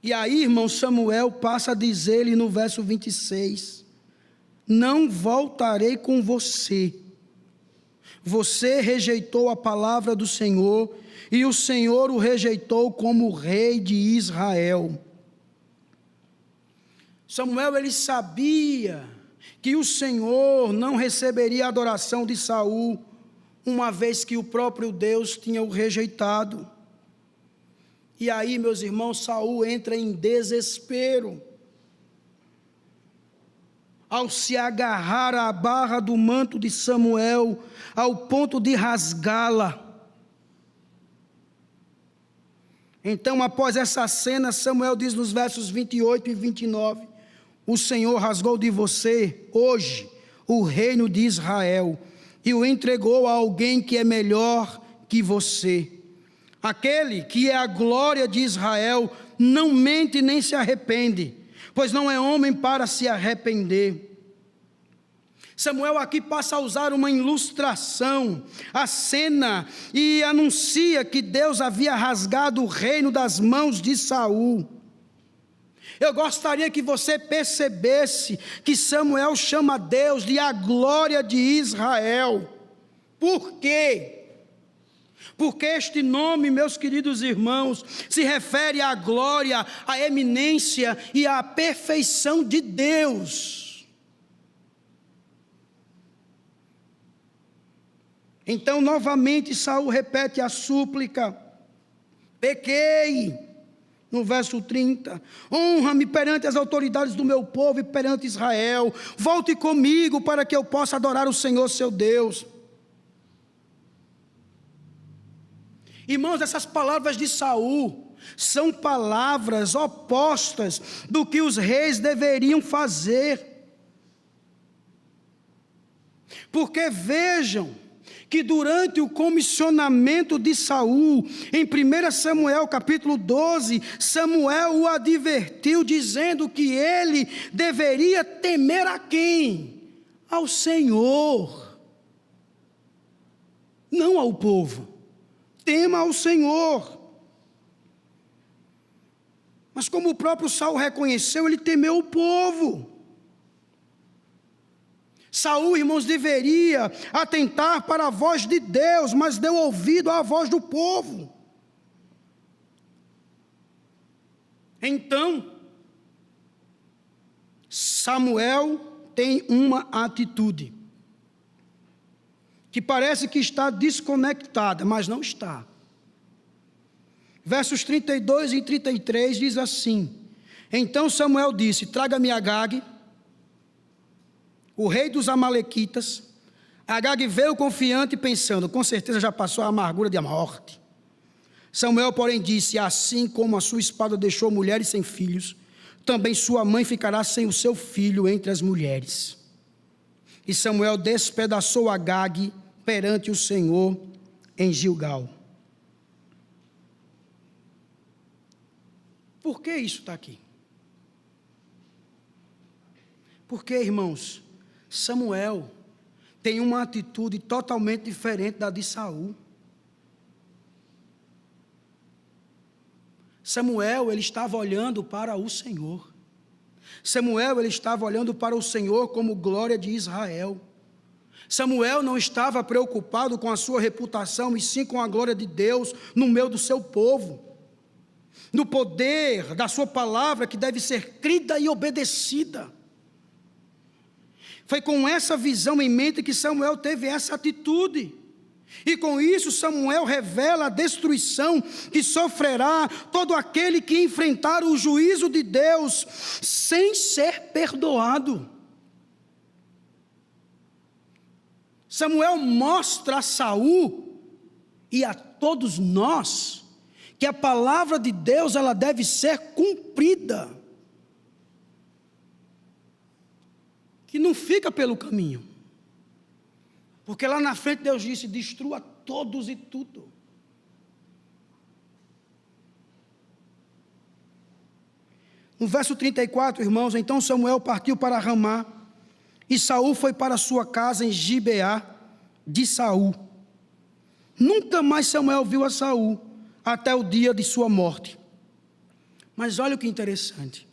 E aí, irmão, Samuel passa a dizer-lhe no verso 26, não voltarei com você. Você rejeitou a palavra do Senhor, e o Senhor o rejeitou como rei de Israel. Samuel, ele sabia que o Senhor não receberia a adoração de Saul, uma vez que o próprio Deus tinha o rejeitado. E aí, meus irmãos, Saul entra em desespero, ao se agarrar à barra do manto de Samuel, ao ponto de rasgá-la. Então, após essa cena, Samuel diz nos versos 28 e 29, o Senhor rasgou de você, hoje, o reino de Israel, e o entregou a alguém que é melhor que você. Aquele que é a glória de Israel não mente nem se arrepende, pois não é homem para se arrepender. Samuel aqui passa a usar uma ilustração, a cena, e anuncia que Deus havia rasgado o reino das mãos de Saul. Eu gostaria que você percebesse que Samuel chama Deus de a glória de Israel. Por quê? Porque este nome, meus queridos irmãos, se refere à glória, à eminência e à perfeição de Deus. Então, novamente, Saul repete a súplica: pequei. No verso 30, honra-me perante as autoridades do meu povo e perante Israel, volte comigo para que eu possa adorar o Senhor seu Deus. Irmãos, essas palavras de Saul são palavras opostas do que os reis deveriam fazer. Porque vejam que durante o comissionamento de Saul, em 1 Samuel capítulo 12, Samuel o advertiu dizendo que ele deveria temer a quem? Ao Senhor, não ao povo. Tema ao Senhor. Mas como o próprio Saul reconheceu, ele temeu o povo. Saul, irmãos, deveria atentar para a voz de Deus, mas deu ouvido à voz do povo. Então, Samuel tem uma atitude que parece que está desconectada, mas não está. Versos 32 e 33 diz assim: então Samuel disse, traga-me Agag, o rei dos amalequitas. Agag veio confiante, pensando, com certeza já passou a amargura de morte. Samuel, porém, disse, assim como a sua espada deixou mulheres sem filhos, também sua mãe ficará sem o seu filho entre as mulheres. E Samuel despedaçou Agag perante o Senhor em Gilgal. Por que isso está aqui? Porque, irmãos, Samuel tem uma atitude totalmente diferente da de Saul. Samuel, ele estava olhando para o Senhor. Samuel, ele estava olhando para o Senhor como glória de Israel. Samuel não estava preocupado com a sua reputação, e sim com a glória de Deus no meio do seu povo. No poder da sua palavra que deve ser crida e obedecida. Foi com essa visão em mente que Samuel teve essa atitude. E com isso Samuel revela a destruição que sofrerá todo aquele que enfrentar o juízo de Deus sem ser perdoado. Samuel mostra a Saul e a todos nós que a palavra de Deus ela deve ser cumprida. Que não fica pelo caminho. Porque lá na frente Deus disse, destrua todos e tudo. No verso 34, irmãos, então Samuel partiu para Ramá, e Saul foi para sua casa em Gibeá de Saul. Nunca mais Samuel viu a Saul, até o dia de sua morte. Mas olha o que interessante.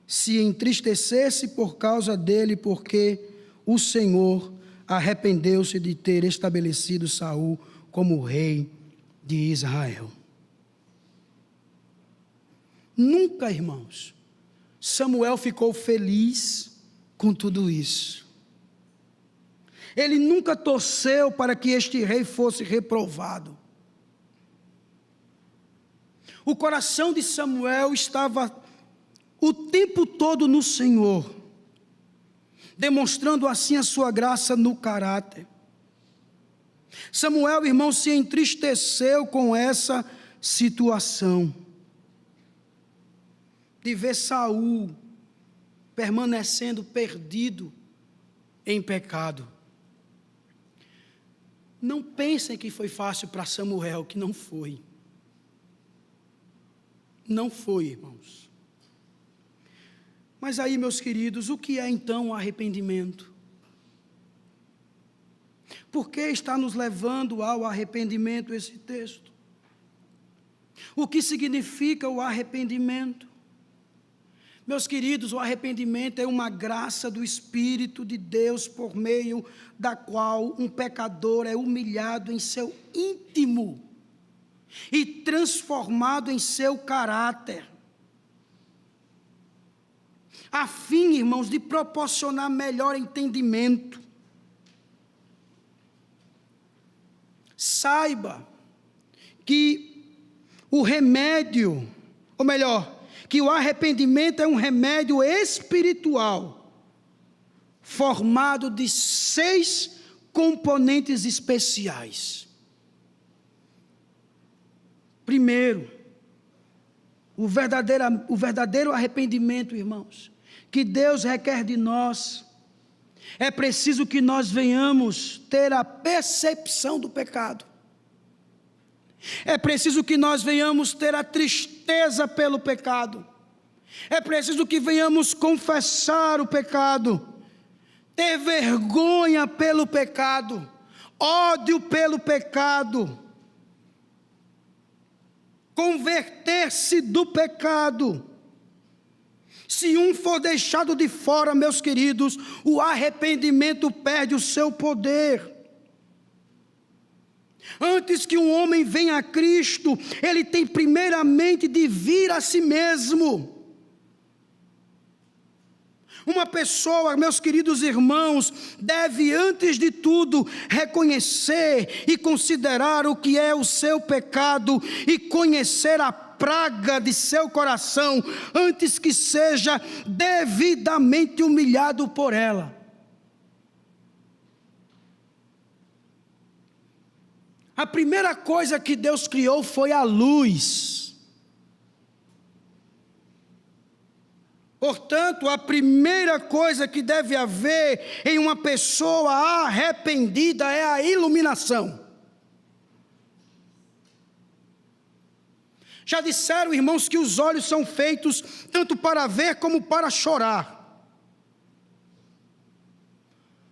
Se entristecesse por causa dele, porque o Senhor arrependeu-se de ter estabelecido Saul como rei de Israel. Nunca, irmãos, Samuel ficou feliz com tudo isso. Ele nunca torceu para que este rei fosse reprovado. O coração de Samuel estava o tempo todo no Senhor, demonstrando assim a sua graça no caráter. Samuel, irmão, se entristeceu com essa situação de ver Saul permanecendo perdido em pecado. Não pensem que foi fácil para Samuel, que não foi. Não foi, irmãos. Mas aí, meus queridos, o que é então o arrependimento? Por que está nos levando ao arrependimento esse texto? O que significa o arrependimento? Meus queridos, o arrependimento é uma graça do Espírito de Deus por meio da qual um pecador é humilhado em seu íntimo e transformado em seu caráter, a fim, irmãos, de proporcionar melhor entendimento. Saiba que o remédio, ou melhor, que o arrependimento é um remédio espiritual, formado de 6 componentes especiais. Primeiro, o verdadeiro arrependimento, irmãos, que Deus requer de nós, é preciso que nós venhamos ter a percepção do pecado. É preciso que nós venhamos ter a tristeza pelo pecado. É preciso que venhamos confessar o pecado, ter vergonha pelo pecado, ódio pelo pecado, converter-se do pecado. Se um for deixado de fora, meus queridos, o arrependimento perde o seu poder. Antes que um homem venha a Cristo, ele tem primeiramente de vir a si mesmo. Uma pessoa, meus queridos irmãos, deve antes de tudo reconhecer e considerar o que é o seu pecado e conhecer a praga de seu coração antes que seja devidamente humilhado por ela. A primeira coisa que Deus criou foi a luz. Portanto, a primeira coisa que deve haver em uma pessoa arrependida é a iluminação. Já disseram, irmãos, que os olhos são feitos tanto para ver como para chorar.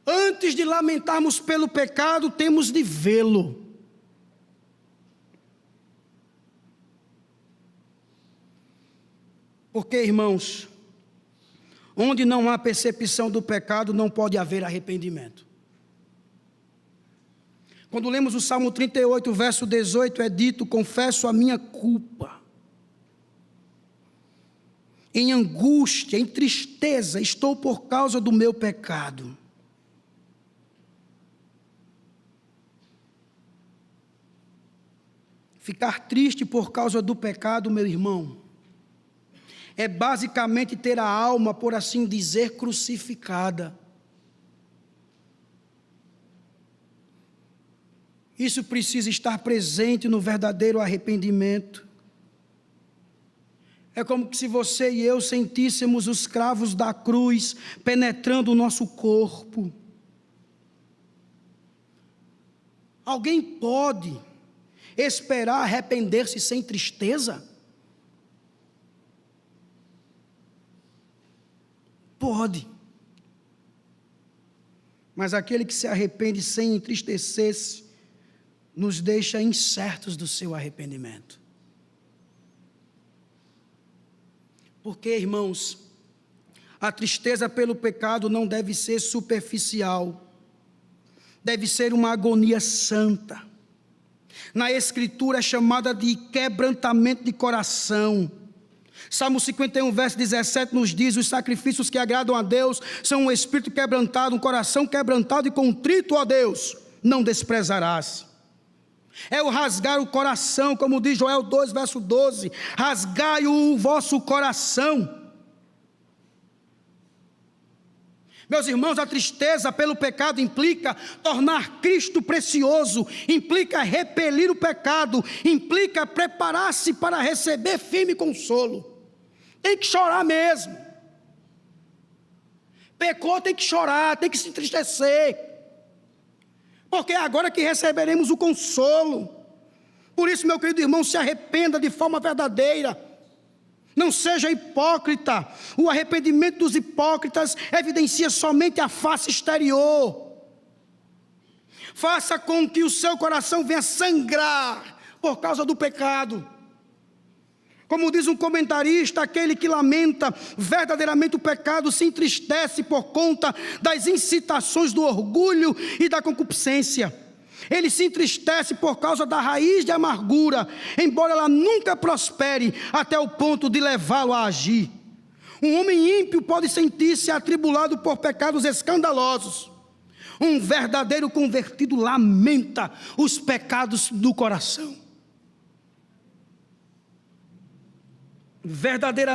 Antes de lamentarmos pelo pecado, temos de vê-lo. Porque, irmãos, onde não há percepção do pecado, não pode haver arrependimento. Quando lemos o Salmo 38, verso 18, é dito: confesso a minha culpa. Em angústia, em tristeza, estou por causa do meu pecado. Ficar triste por causa do pecado, meu irmão, é basicamente ter a alma, por assim dizer, crucificada. Isso precisa estar presente no verdadeiro arrependimento. É como se você e eu sentíssemos os cravos da cruz penetrando o nosso corpo. Alguém pode esperar arrepender-se sem tristeza? Pode. Mas aquele que se arrepende sem entristecer-se, nos deixa incertos do seu arrependimento. Porque, irmãos, a tristeza pelo pecado não deve ser superficial, deve ser uma agonia santa. Na Escritura é chamada de quebrantamento de coração. Salmo 51, verso 17 nos diz: os sacrifícios que agradam a Deus são um espírito quebrantado, um coração quebrantado e contrito, ó Deus, não desprezarás. É o rasgar o coração, como diz Joel 2, verso 12: rasgai o vosso coração. Meus irmãos, a tristeza pelo pecado implica tornar Cristo precioso, implica repelir o pecado, implica preparar-se para receber firme consolo. Tem que chorar mesmo. Pecou, tem que chorar, tem que se entristecer, porque é agora que receberemos o consolo. Por isso, meu querido irmão, se arrependa de forma verdadeira. Não seja hipócrita. O arrependimento dos hipócritas evidencia somente a face exterior. Faça com que o seu coração venha sangrar por causa do pecado. Como diz um comentarista, aquele que lamenta verdadeiramente o pecado se entristece por conta das incitações do orgulho e da concupiscência. Ele se entristece por causa da raiz de amargura, embora ela nunca prospere até o ponto de levá-lo a agir. Um homem ímpio pode sentir-se atribulado por pecados escandalosos. Um verdadeiro convertido lamenta os pecados do coração. Verdadeiro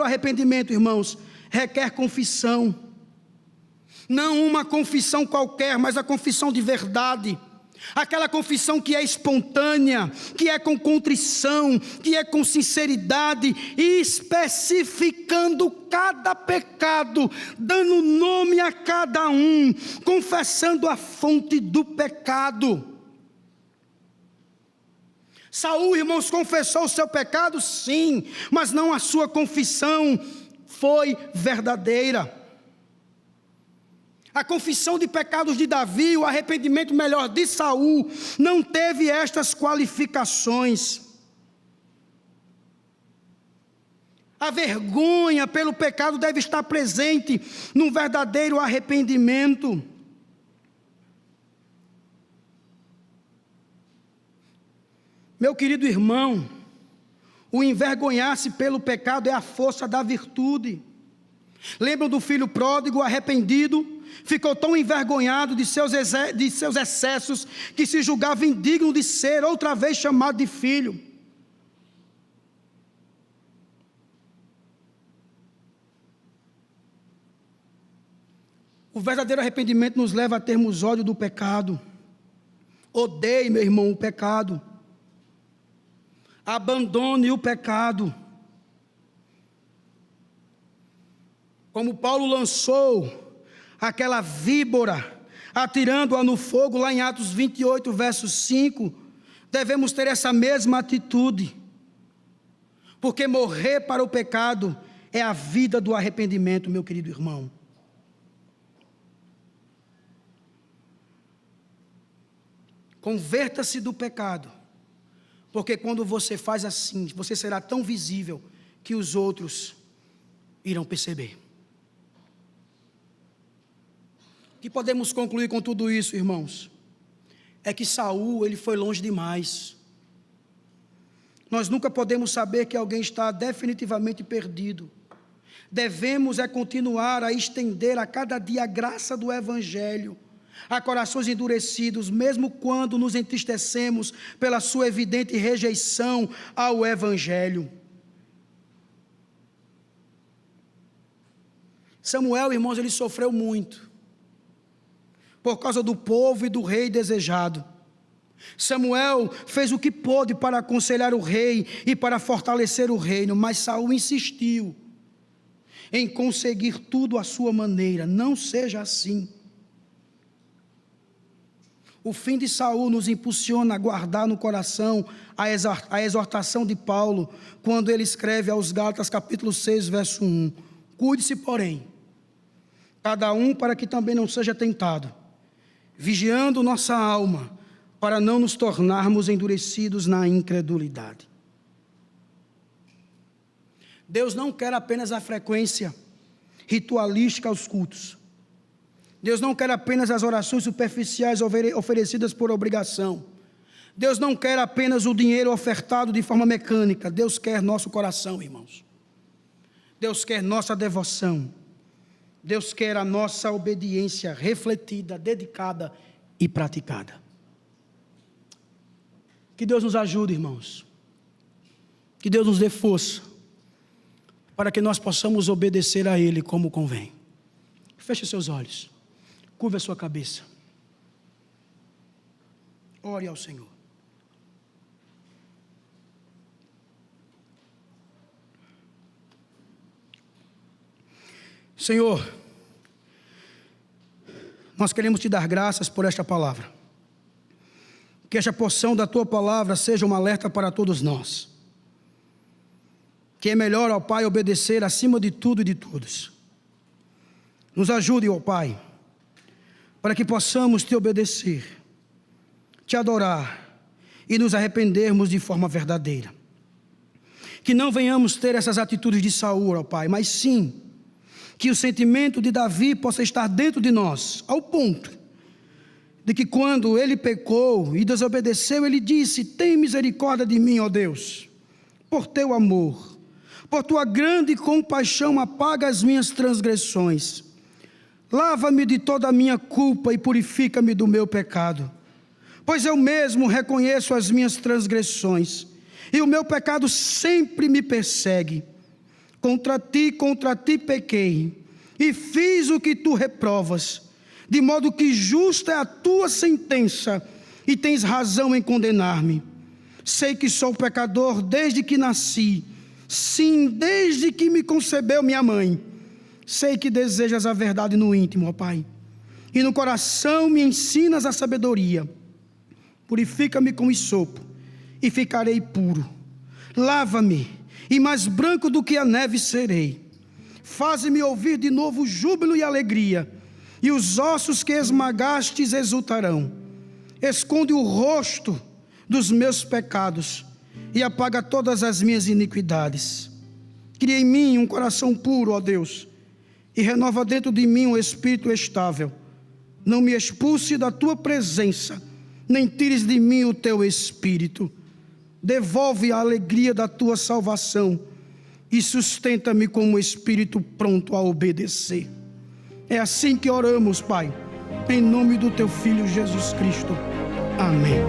arrependimento, irmãos, requer confissão. Não uma confissão qualquer, mas a confissão de verdade. Aquela confissão que é espontânea, que é com contrição, que é com sinceridade, especificando cada pecado, dando nome a cada um, confessando a fonte do pecado. Saul, irmãos, confessou o seu pecado, sim, mas não a sua confissão foi verdadeira. A confissão de pecados de Davi, o arrependimento melhor de Saul, não teve estas qualificações. A vergonha pelo pecado deve estar presente num verdadeiro arrependimento. Meu querido irmão, o envergonhar-se pelo pecado é a força da virtude. Lembram do filho pródigo arrependido? Ficou tão envergonhado de seus excessos que se julgava indigno de ser outra vez chamado de filho. O verdadeiro arrependimento nos leva a termos ódio do pecado. Odeie, meu irmão, o pecado. Abandone o pecado. Como Paulo lançou aquela víbora, atirando-a no fogo, lá em Atos 28, verso 5, devemos ter essa mesma atitude, porque morrer para o pecado é a vida do arrependimento, meu querido irmão. Converta-se do pecado, porque quando você faz assim, você será tão visível que os outros irão perceber. O que podemos concluir com tudo isso, irmãos? É que Saul, ele foi longe demais. Nós nunca podemos saber que alguém está definitivamente perdido. Devemos continuar a estender a cada dia a graça do Evangelho a corações endurecidos, mesmo quando nos entristecemos pela sua evidente rejeição ao Evangelho. Samuel, irmãos, ele sofreu muito por causa do povo e do rei desejado. Samuel fez o que pôde para aconselhar o rei e para fortalecer o reino, mas Saul insistiu em conseguir tudo à sua maneira. Não seja assim. O fim de Saul nos impulsiona a guardar no coração a exortação de Paulo, quando ele escreve aos Gálatas, capítulo 6, verso 1. Cuide-se, porém, cada um para que também não seja tentado, vigiando nossa alma, para não nos tornarmos endurecidos na incredulidade. Deus não quer apenas a frequência ritualística aos cultos. Deus não quer apenas as orações superficiais oferecidas por obrigação. Deus não quer apenas o dinheiro ofertado de forma mecânica. Deus quer nosso coração, irmãos. Deus quer nossa devoção. Deus quer a nossa obediência refletida, dedicada e praticada. Que Deus nos ajude, irmãos. Que Deus nos dê força para que nós possamos obedecer a Ele como convém. Feche seus olhos. Curva a sua cabeça. Ore ao Senhor. Senhor, nós queremos te dar graças por esta palavra. Que esta porção da tua palavra seja um alerta para todos nós. Que é melhor, ó Pai, obedecer acima de tudo e de todos. Nos ajude, ó Pai, para que possamos te obedecer, te adorar e nos arrependermos de forma verdadeira. Que não venhamos ter essas atitudes de Saul, ó Pai, mas sim que o sentimento de Davi possa estar dentro de nós, ao ponto de que quando ele pecou e desobedeceu, ele disse: tem misericórdia de mim, ó Deus, por teu amor, por tua grande compaixão, apaga as minhas transgressões, lava-me de toda a minha culpa e purifica-me do meu pecado, pois eu mesmo reconheço as minhas transgressões, e o meu pecado sempre me persegue. Contra ti pequei, e fiz o que tu reprovas, de modo que justa é a tua sentença, e tens razão em condenar-me. Sei que sou pecador desde que nasci, sim, desde que me concebeu minha mãe. Sei que desejas a verdade no íntimo, ó Pai, e no coração me ensinas a sabedoria. Purifica-me com hisopo, e ficarei puro. Lava-me, e mais branco do que a neve serei. Faze-me ouvir de novo júbilo e alegria, e os ossos que esmagastes exultarão. Esconde o rosto dos meus pecados, e apaga todas as minhas iniquidades. Cria em mim um coração puro, ó Deus, e renova dentro de mim um espírito estável. Não me expulse da tua presença, nem tires de mim o teu espírito. Devolve a alegria da tua salvação e sustenta-me com um espírito pronto a obedecer. É assim que oramos, Pai, em nome do teu Filho Jesus Cristo. Amém.